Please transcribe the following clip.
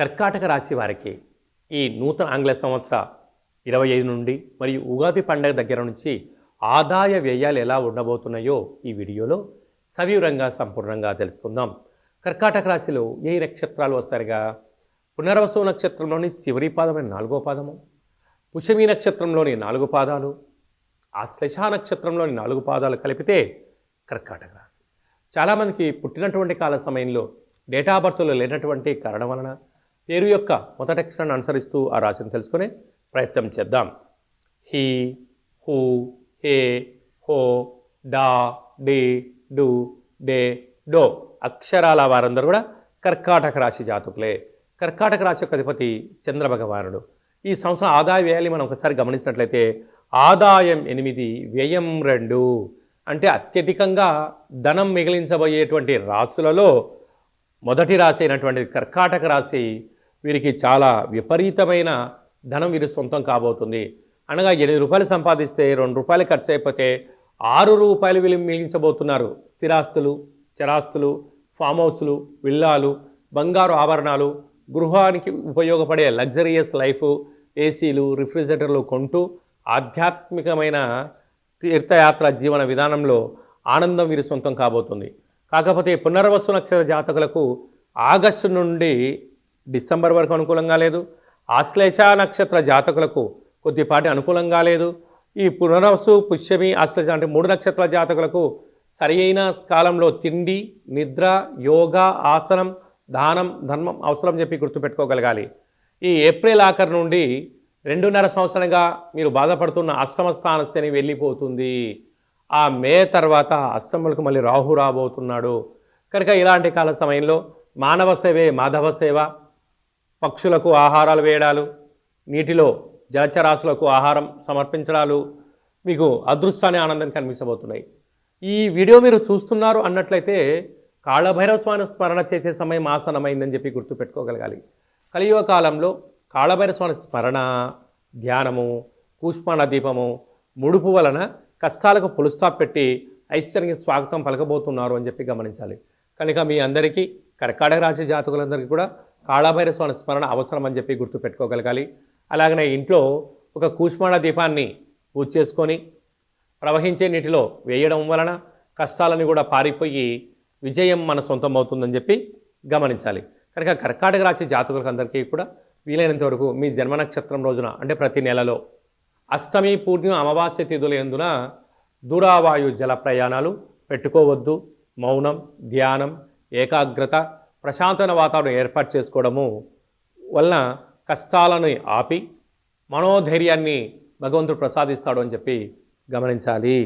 కర్కాటక రాశి వారికి ఈ నూతన ఆంగ్ల సంవత్సర 25 నుండి మరియు ఉగాది పండుగ దగ్గర నుంచి ఆదాయ వ్యయాలు ఎలా ఉండబోతున్నాయో ఈ వీడియోలో సవివరంగా సంపూర్ణంగా తెలుసుకుందాం. కర్కాటక రాశిలో ఏ నక్షత్రాలు వస్తారుగా? పునర్వసు నక్షత్రంలోని చివరి పాదమైన 4వ పాదము, పుష్యమి నక్షత్రంలోని 4 పాదాలు, ఆశ్లేష నక్షత్రంలోని 4 పాదాలు కలిపితే కర్కాటక రాశి. చాలామందికి పుట్టినటువంటి కాల సమయంలో డేటా బర్త్లో లేనటువంటి కారణం వలన పేరు యొక్క మొదటి అక్షరాన్ని అనుసరిస్తూ ఆ రాశిని తెలుసుకునే ప్రయత్నం చేద్దాం. హీ, హూ, హే, హో, డా, డి, డు, డే, డో అక్షరాల వారందరూ కూడా కర్కాటక రాశి జాతకులే. కర్కాటక రాశి యొక్క అధిపతి చంద్ర భగవానుడు. ఈ సంవత్సరం ఆదాయ వ్యయాలు మనం ఒకసారి గమనించినట్లయితే ఆదాయం 8, వ్యయం 2. అంటే అత్యధికంగా ధనం మిగిలించబోయేటువంటి రాశులలో మొదటి రాశి అయినటువంటి కర్కాటక రాశి వీరికి చాలా విపరీతమైన ధనం వీరి సొంతం కాబోతుంది. అనగా 8 రూపాయలు సంపాదిస్తే 2 రూపాయలు ఖర్చు అయిపోతే 6 రూపాయలు వీళ్ళు మిగిలించబోతున్నారు. స్థిరాస్తులు, చరాస్తులు, ఫామ్ హౌస్లు, విల్లాలు, బంగారు ఆభరణాలు, గృహానికి ఉపయోగపడే లగ్జరియస్ లైఫ్, ఏసీలు, రిఫ్రిజిరేటర్లు కొంటూ ఆధ్యాత్మికమైన తీర్థయాత్ర జీవన విధానంలో ఆనందం వీరి సొంతం కాబోతుంది. కాకపోతే పునర్వసు నక్షత్ర జాతకులకు ఆగస్టు నుండి డిసెంబర్ వరకు అనుకూలంగా లేదు. ఆశ్లేష నక్షత్ర జాతకులకు కొద్దిపాటి అనుకూలంగా లేదు. ఈ పునర్వసు, పుష్యమి, ఆశ్లేష అంటే 3 నక్షత్రాల జాతకులకు సరి అయిన కాలంలో తిండి, నిద్ర, యోగా, ఆసనం, దానం, ధర్మం అవసరం చెప్పి గుర్తుపెట్టుకోగలగాలి. ఈ ఏప్రిల్ ఆఖరు నుండి 2.5 సంవత్సరంగా మీరు బాధపడుతున్న అష్టమ స్థాన శని వెళ్ళిపోతుంది. ఆ మే తర్వాత అష్టములకు మళ్ళీ రాహు రాబోతున్నాడు. కనుక ఇలాంటి కాల సమయంలో మానవ సేవే మాధవ సేవ, పక్షులకు ఆహారాలు వేయడాలు, నీటిలో జలచరాశులకు ఆహారం సమర్పించడాలు మీకు అదృష్టాన్ని ఆనందాన్ని కనిపించబోతున్నాయి. ఈ వీడియో మీరు చూస్తున్నారు అన్నట్లయితే కాళభైరవ స్వామి స్మరణ చేసే సమయం ఆసనమైందని చెప్పి గుర్తుపెట్టుకోగలగాలి. కలియుగ కాలంలో కాళభైరవ స్వామి స్మరణ, ధ్యానము, కూష్మాండ దీపము, ముడుపు వలన కష్టాలకు పులుస్టాప్ పెట్టి ఐశ్వర్యానికి స్వాగతం పలకబోతున్నారు అని చెప్పి గమనించాలి. కనుక మీ అందరికీ కర్కాటక రాశి జాతకులందరికీ కూడా కాళభైరవ స్వామి స్మరణ అవసరం అని చెప్పి గుర్తుపెట్టుకోగలగాలి. అలాగనే ఇంట్లో ఒక కూష్మాండ దీపాన్ని పూజ చేసుకొని ప్రవహించే నీటిలో వేయడం వలన కష్టాలని కూడా పారిపోయి విజయం మన సొంతం అవుతుందని చెప్పి గమనించాలి. కనుక కర్కాటక రాశి జాతకులకు అందరికీ కూడా వీలైనంత వరకు మీ జన్మ నక్షత్రం రోజున అంటే ప్రతి నెలలో అష్టమి, పూర్ణిమ, అమావాస్య తిథుల యందున దూరావాయు జల ప్రయాణాలు పెట్టుకోవద్దు. మౌనం, ధ్యానం, ఏకాగ్రత, ప్రశాంతమైన వాతావరణం ఏర్పాటు చేసుకోవడము వలన కష్టాలను ఆపి మనోధైర్యాన్ని భగవంతుడు ప్రసాదిస్తాడు అని చెప్పి గమనించాలి.